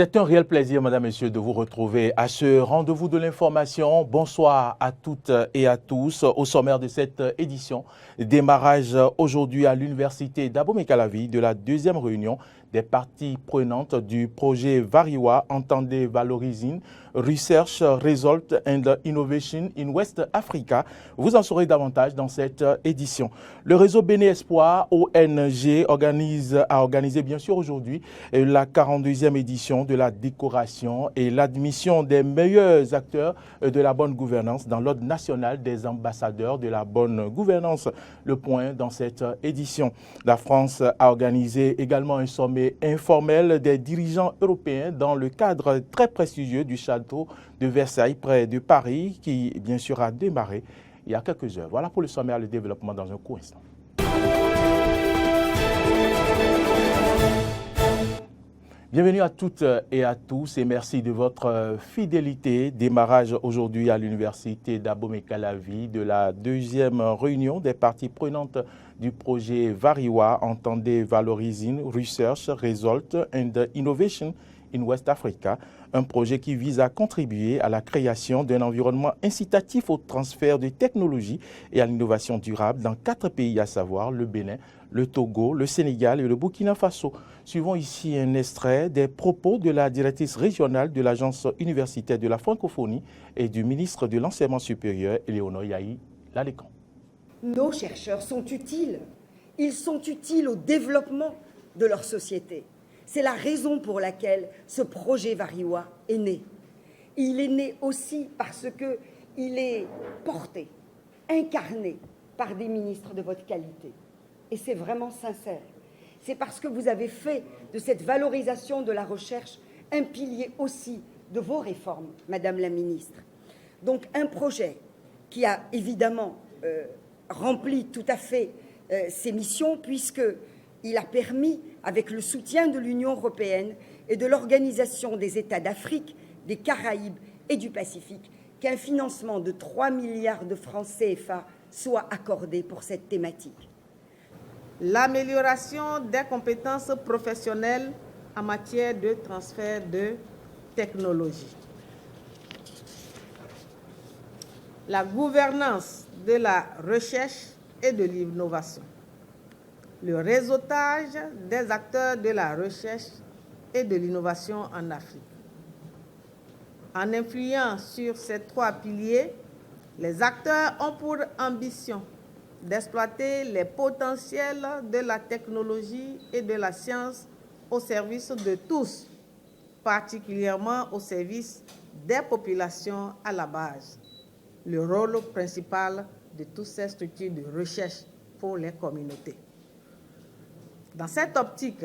C'est un réel plaisir, mesdames, messieurs, de vous retrouver à ce rendez-vous de l'information. Bonsoir à toutes et à tous. Au sommaire de cette édition, démarrage aujourd'hui à l'université d'Abomey-Calavi de la deuxième réunion des parties prenantes du projet Variwa, Entendez Valorising, Research, Result and Innovation in West Africa. Vous en saurez davantage dans cette édition. Le réseau Béné Espoir, ONG, a organisé bien sûr aujourd'hui la 42e édition de la décoration et l'admission des meilleurs acteurs de la bonne gouvernance dans l'ordre national des ambassadeurs de la bonne gouvernance. Le point dans cette édition. La France a organisé également un sommet informel des dirigeants européens dans le cadre très prestigieux du château de Versailles près de Paris qui bien sûr a démarré il y a quelques heures. Voilà pour le sommaire, le développement dans un court instant. Bienvenue à toutes et à tous et merci de votre fidélité. Démarrage aujourd'hui à l'université d'Abomey-Calavi de la deuxième réunion des parties prenantes du projet Variwa, Entendez Valorising, Research, Result and Innovation in West Africa, un projet qui vise à contribuer à la création d'un environnement incitatif au transfert de technologies et à l'innovation durable dans 4 pays, à savoir le Bénin, le Togo, le Sénégal et le Burkina Faso. Suivons ici un extrait des propos de la directrice régionale de l'Agence universitaire de la francophonie et du ministre de l'Enseignement supérieur, Éléonore Yahi Lalécan. Nos chercheurs sont utiles. Ils sont utiles au développement de leur société. C'est la raison pour laquelle ce projet Variwa est né. Il est né aussi parce qu'il est porté, incarné par des ministres de votre qualité. Et c'est vraiment sincère. C'est parce que vous avez fait de cette valorisation de la recherche un pilier aussi de vos réformes, Madame la Ministre. Donc un projet qui a évidemment rempli tout à fait ses missions puisqu'il a permis, avec le soutien de l'Union européenne et de l'Organisation des États d'Afrique, des Caraïbes et du Pacifique, qu'un financement de 3 milliards de francs CFA soit accordé pour cette thématique. L'amélioration des compétences professionnelles en matière de transfert de technologie. La gouvernance de la recherche et de l'innovation. Le réseautage des acteurs de la recherche et de l'innovation en Afrique. En influant sur ces 3 piliers, les acteurs ont pour ambition d'exploiter les potentiels de la technologie et de la science au service de tous, particulièrement au service des populations à la base. Le rôle principal de toutes ces structures de recherche pour les communautés. Dans cette optique,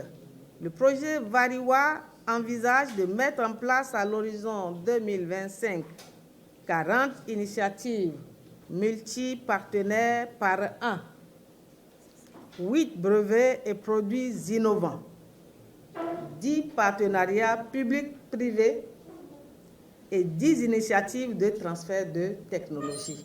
le projet Variwa envisage de mettre en place à l'horizon 2025 40 initiatives multi-partenaires par an, 8 brevets et produits innovants, 10 partenariats publics-privés et 10 initiatives de transfert de technologie.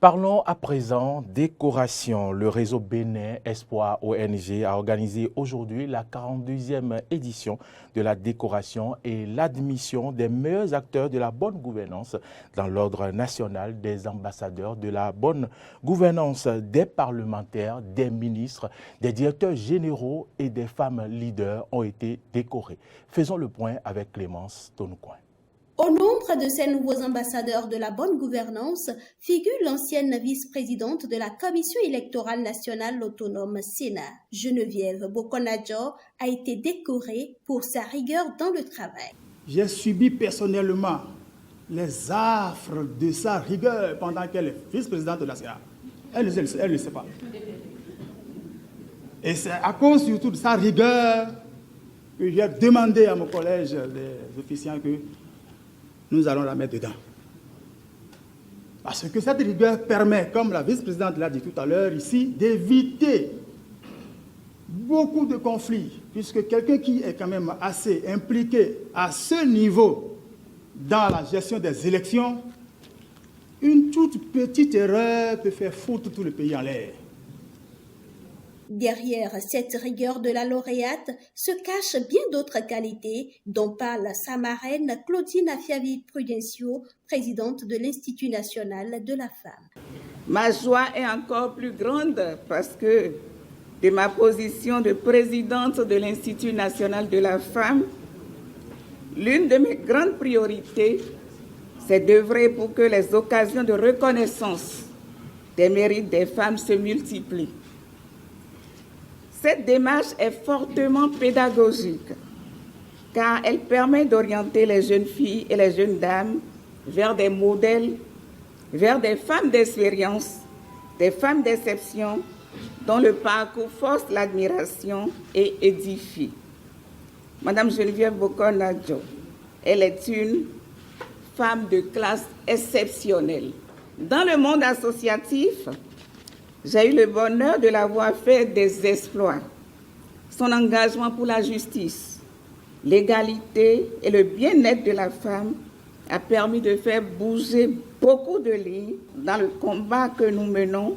Parlons à présent décoration. Le réseau Bénin Espoir ONG a organisé aujourd'hui la 42e édition de la décoration et l'admission des meilleurs acteurs de la bonne gouvernance dans l'ordre national des ambassadeurs de la bonne gouvernance, des parlementaires, des ministres, des directeurs généraux et des femmes leaders ont été décorés. Faisons le point avec Clémence Tonoucoin. Au nombre de ces nouveaux ambassadeurs de la bonne gouvernance figure l'ancienne vice-présidente de la Commission électorale nationale autonome Sénat, Geneviève Bokonadjo, a été décorée pour sa rigueur dans le travail. J'ai subi personnellement les affres de sa rigueur pendant qu'elle est vice-présidente de la Sénat. Elle ne sait pas. Et c'est à cause surtout de sa rigueur que j'ai demandé à mon collège des officiants que nous allons la mettre dedans. Parce que cette rigueur permet, comme la vice-présidente l'a dit tout à l'heure ici, d'éviter beaucoup de conflits, puisque quelqu'un qui est quand même assez impliqué à ce niveau dans la gestion des élections, une toute petite erreur peut faire foutre tout le pays en l'air. Derrière cette rigueur de la lauréate se cachent bien d'autres qualités dont parle sa marraine Claudine Afiavi-Prudencio, présidente de l'Institut national de la femme. Ma joie est encore plus grande parce que de ma position de présidente de l'Institut national de la femme, l'une de mes grandes priorités, c'est d'œuvrer pour que les occasions de reconnaissance des mérites des femmes se multiplient. Cette démarche est fortement pédagogique car elle permet d'orienter les jeunes filles et les jeunes dames vers des modèles, vers des femmes d'expérience, des femmes d'exception dont le parcours force l'admiration et édifie. Madame Geneviève Boko-Nadjo, elle est une femme de classe exceptionnelle. Dans le monde associatif, j'ai eu le bonheur de la voir faire des exploits. Son engagement pour la justice, l'égalité et le bien-être de la femme a permis de faire bouger beaucoup de lignes dans le combat que nous menons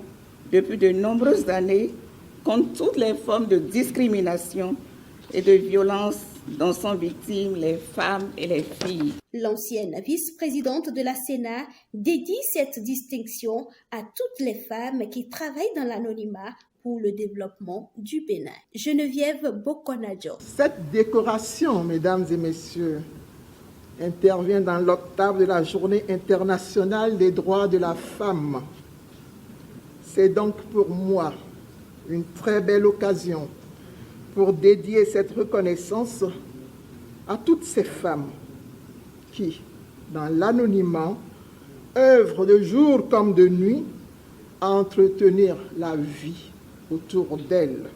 depuis de nombreuses années contre toutes les formes de discrimination et de violence dont sont victimes les femmes et les filles. L'ancienne vice-présidente de la Sénat dédie cette distinction à toutes les femmes qui travaillent dans l'anonymat pour le développement du Bénin. Geneviève Boko-Nadjo. Cette décoration, mesdames et messieurs, intervient dans l'octave de la Journée internationale des droits de la femme. C'est donc pour moi une très belle occasion pour dédier cette reconnaissance à toutes ces femmes qui, dans l'anonymat, œuvrent de jour comme de nuit à entretenir la vie autour d'elles.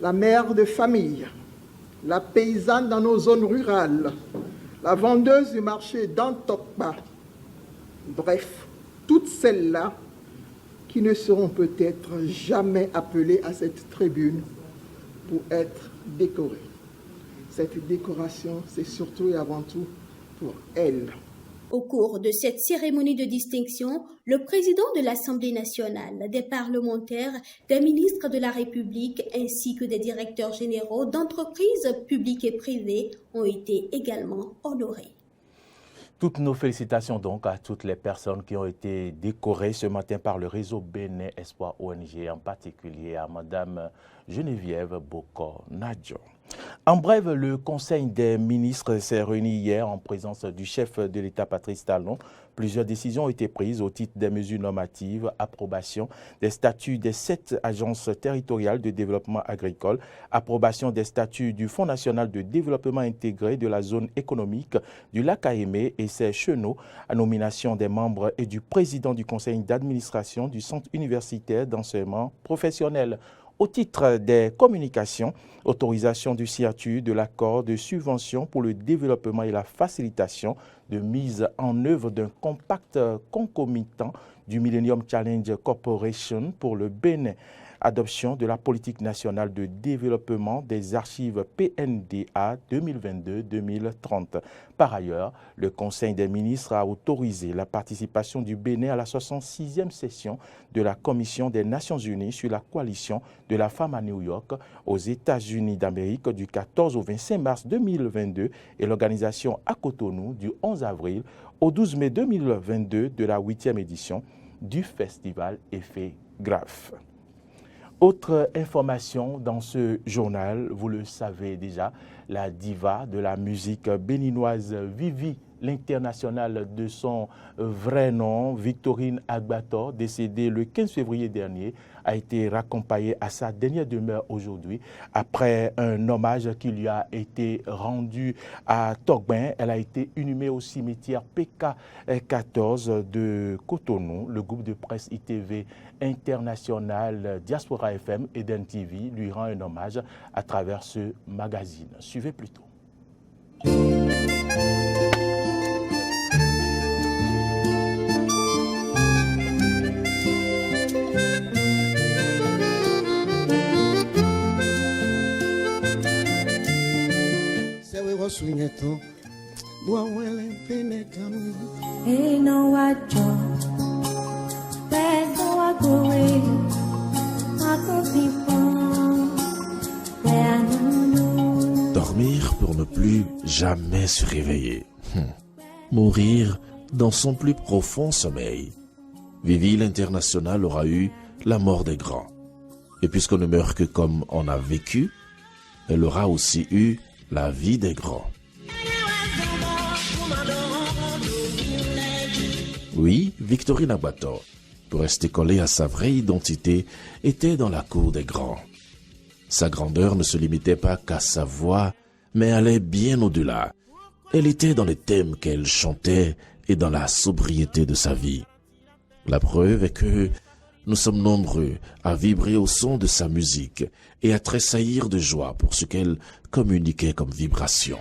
La mère de famille, la paysanne dans nos zones rurales, la vendeuse du marché d'Antokpa, bref, toutes celles-là qui ne seront peut-être jamais appelées à cette tribune pour être décorées. Cette décoration, c'est surtout et avant tout pour elles. Au cours de cette cérémonie de distinction, le président de l'Assemblée nationale, des parlementaires, des ministres de la République ainsi que des directeurs généraux d'entreprises publiques et privées ont été également honorés. Toutes nos félicitations donc à toutes les personnes qui ont été décorées ce matin par le réseau Bénin Espoir ONG, en particulier à Madame Geneviève Boko-Nadjo. En bref, le Conseil des ministres s'est réuni hier en présence du chef de l'État Patrice Talon. Plusieurs décisions ont été prises au titre des mesures normatives, approbation des statuts des 7 agences territoriales de développement agricole, approbation des statuts du Fonds national de développement intégré de la zone économique du lac Aémé et ses chenaux, à nomination des membres et du président du conseil d'administration du Centre universitaire d'enseignement professionnel. Au titre des communications, autorisation du signature de l'accord de subvention pour le développement et la facilitation de mise en œuvre d'un compact concomitant du Millennium Challenge Corporation pour le Bénin. Adoption de la politique nationale de développement des archives PNDA 2022-2030. Par ailleurs, le Conseil des ministres a autorisé la participation du Bénin à la 66e session de la Commission des Nations Unies sur la coalition de la femme à New York aux États-Unis d'Amérique du 14 au 25 mars 2022 et l'organisation à Cotonou du 11 avril au 12 mai 2022 de la 8e édition du festival Effet Graphe. Autre information dans ce journal, vous le savez déjà, la diva de la musique béninoise Vivi, l'internationale de son vrai nom, Victorine Agbator, décédée le 15 février dernier, a été raccompagnée à sa dernière demeure aujourd'hui après un hommage qui lui a été rendu à Togben. Elle a été inhumée au cimetière PK14 de Cotonou. Le groupe de presse ITV International, Diaspora FM et Eden TV lui rend un hommage à travers ce magazine. Suivez plutôt. Swingeto, Wawele Penekamu, Eno Wajo, Peso Agore, Dormir pour ne plus jamais se réveiller. Mourir dans son plus profond sommeil. Vivi l'International aura eu la mort des grands. Et puisqu'on ne meurt que comme on a vécu, elle aura aussi eu la vie des grands. Oui, Victorine Agbator, pour rester collée à sa vraie identité, était dans la cour des grands. Sa grandeur ne se limitait pas qu'à sa voix, mais allait bien au-delà. Elle était dans les thèmes qu'elle chantait et dans la sobriété de sa vie. La preuve est que nous sommes nombreux à vibrer au son de sa musique et à tressaillir de joie pour ce qu'elle communiquait comme vibration.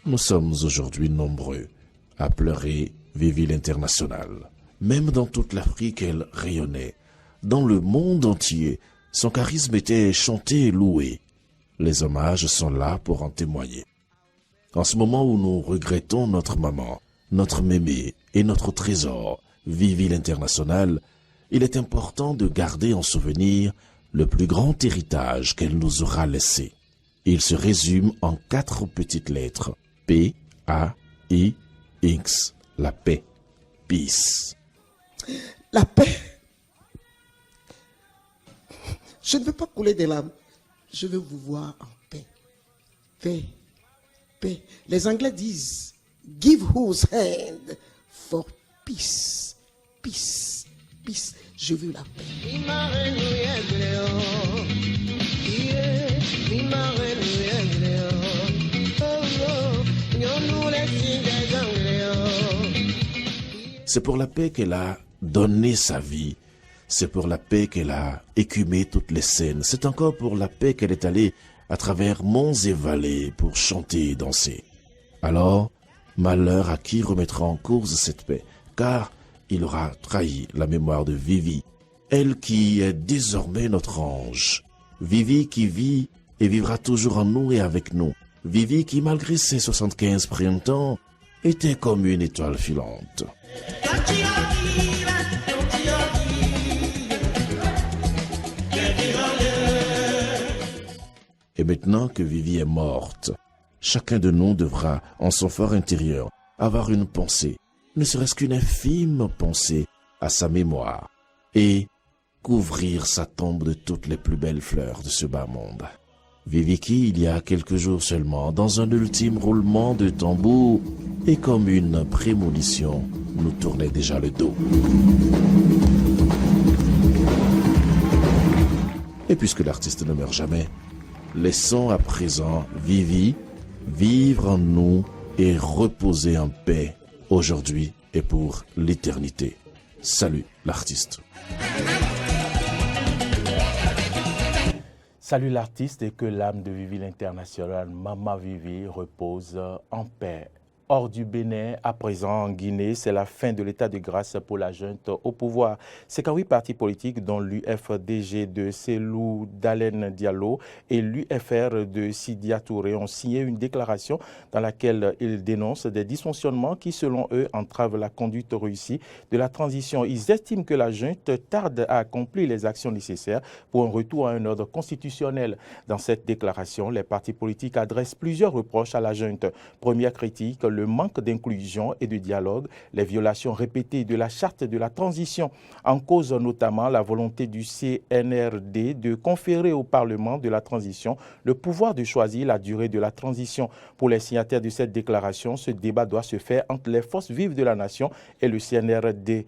Nous sommes aujourd'hui nombreux à pleurer Vivi l'International. Même dans toute l'Afrique, elle rayonnait. Dans le monde entier, son charisme était chanté et loué. Les hommages sont là pour en témoigner. En ce moment où nous regrettons notre maman, notre mémé et notre trésor, Vivi l'International, il est important de garder en souvenir le plus grand héritage qu'elle nous aura laissé. Il se résume en 4 petites lettres. P-A-I-X. La paix. Peace. La paix. Je ne veux pas couler des larmes. Je veux vous voir en paix. Paix. Paix. Les Anglais disent give whose hand for peace. Peace. Peace. Je veux la paix. C'est pour la paix qu'elle a donné sa vie. C'est pour la paix qu'elle a écumé toutes les scènes. C'est encore pour la paix qu'elle est allée à travers monts et vallées pour chanter et danser. Alors, malheur à qui remettra en cause cette paix, car il aura trahi la mémoire de Vivi, elle qui est désormais notre ange. Vivi qui vit et vivra toujours en nous et avec nous. Vivi qui, malgré ses 75 printemps, était comme une étoile filante. Et maintenant que Vivi est morte, chacun de nous devra, en son fort intérieur, avoir une pensée, ne serait-ce qu'une infime pensée à sa mémoire, et couvrir sa tombe de toutes les plus belles fleurs de ce bas monde. Vivi qui, il y a quelques jours seulement, dans un ultime roulement de tambour, et comme une prémonition, nous tournait déjà le dos. Et puisque l'artiste ne meurt jamais, laissons à présent Vivi vivre en nous et reposer en paix aujourd'hui et pour l'éternité. Salut l'artiste. Salut l'artiste et que l'âme de Vivi l'International, Mama Vivi, repose en paix. Hors du Bénin, à présent en Guinée, c'est la fin de l'état de grâce pour la junte au pouvoir. C'est quand 8 partis politiques, dont l'UFDG de Cellou Dalein Diallo et l'UFR de Sidia Touré, ont signé une déclaration dans laquelle ils dénoncent des dysfonctionnements qui, selon eux, entravent la conduite réussie de la transition. Ils estiment que la junte tarde à accomplir les actions nécessaires pour un retour à un ordre constitutionnel. Dans cette déclaration, les partis politiques adressent plusieurs reproches à la junte. Première critique, le manque d'inclusion et de dialogue, les violations répétées de la charte de la transition, en cause notamment la volonté du CNRD de conférer au Parlement de la transition le pouvoir de choisir la durée de la transition. Pour les signataires de cette déclaration, ce débat doit se faire entre les forces vives de la nation et le CNRD.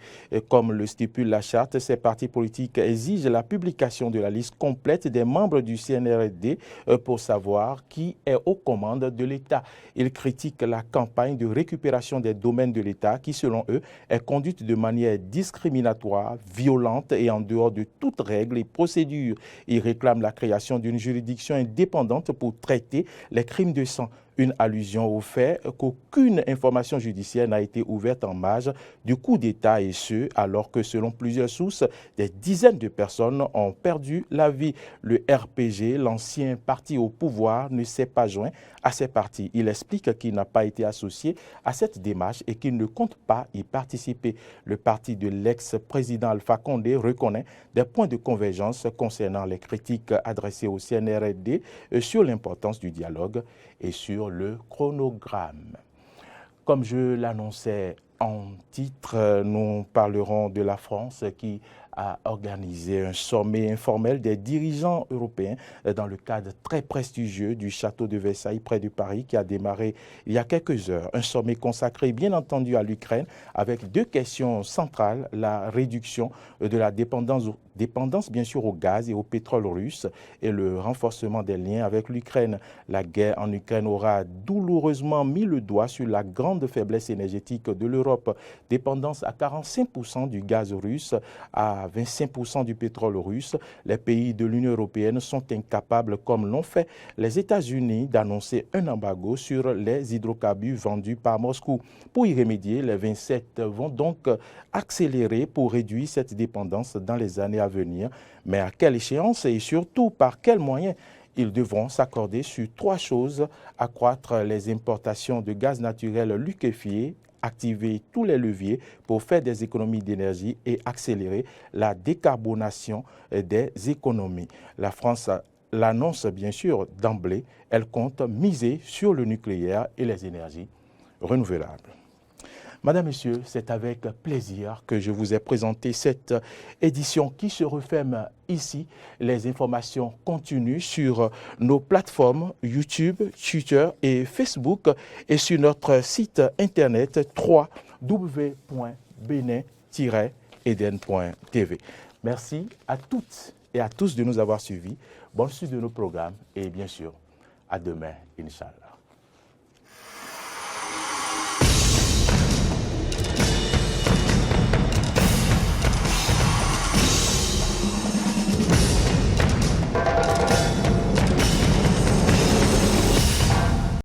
Comme le stipule la charte, ces partis politiques exigent la publication de la liste complète des membres du CNRD pour savoir qui est aux commandes de l'État. Ils critiquent la campagne de récupération des domaines de l'État qui, selon eux, est conduite de manière discriminatoire, violente et en dehors de toute règle et procédure. Ils réclament la création d'une juridiction indépendante pour traiter les crimes de sang. une allusion au fait qu'aucune information judiciaire n'a été ouverte en marge du coup d'État, et ce, alors que selon plusieurs sources, des dizaines de personnes ont perdu la vie. Le RPG, l'ancien parti au pouvoir, ne s'est pas joint à ces partis. Il explique qu'il n'a pas été associé à cette démarche et qu'il ne compte pas y participer. Le parti de l'ex-président Alpha Condé reconnaît des points de convergence concernant les critiques adressées au CNRD sur l'importance du dialogue et sur le chronogramme. Comme je l'annonçais en titre, nous parlerons de la France qui a organisé un sommet informel des dirigeants européens dans le cadre très prestigieux du château de Versailles près de Paris qui a démarré il y a quelques heures. Un sommet consacré bien entendu à l'Ukraine avec deux questions centrales, la réduction de la dépendance bien sûr au gaz et au pétrole russe et le renforcement des liens avec l'Ukraine. La guerre en Ukraine aura douloureusement mis le doigt sur la grande faiblesse énergétique de l'Europe. Dépendance à 45% du gaz russe, à 25% du pétrole russe. Les pays de l'Union européenne sont incapables, comme l'ont fait les États-Unis, d'annoncer un embargo sur les hydrocarbures vendus par Moscou. Pour y remédier, les 27 vont donc accélérer pour réduire cette dépendance dans les années à venir. Mais à quelle échéance et surtout par quels moyens? Ils devront s'accorder sur trois choses: accroître les importations de gaz naturel liquéfié, activer tous les leviers pour faire des économies d'énergie et accélérer la décarbonation des économies. La France l'annonce bien sûr d'emblée, elle compte miser sur le nucléaire et les énergies renouvelables. Madame, Messieurs, c'est avec plaisir que je vous ai présenté cette édition qui se referme ici. Les informations continuent sur nos plateformes YouTube, Twitter et Facebook et sur notre site internet www.benin-eden.tv. Merci à toutes et à tous de nous avoir suivis. Bonne suite de nos programmes et bien sûr, à demain, Inch'Allah.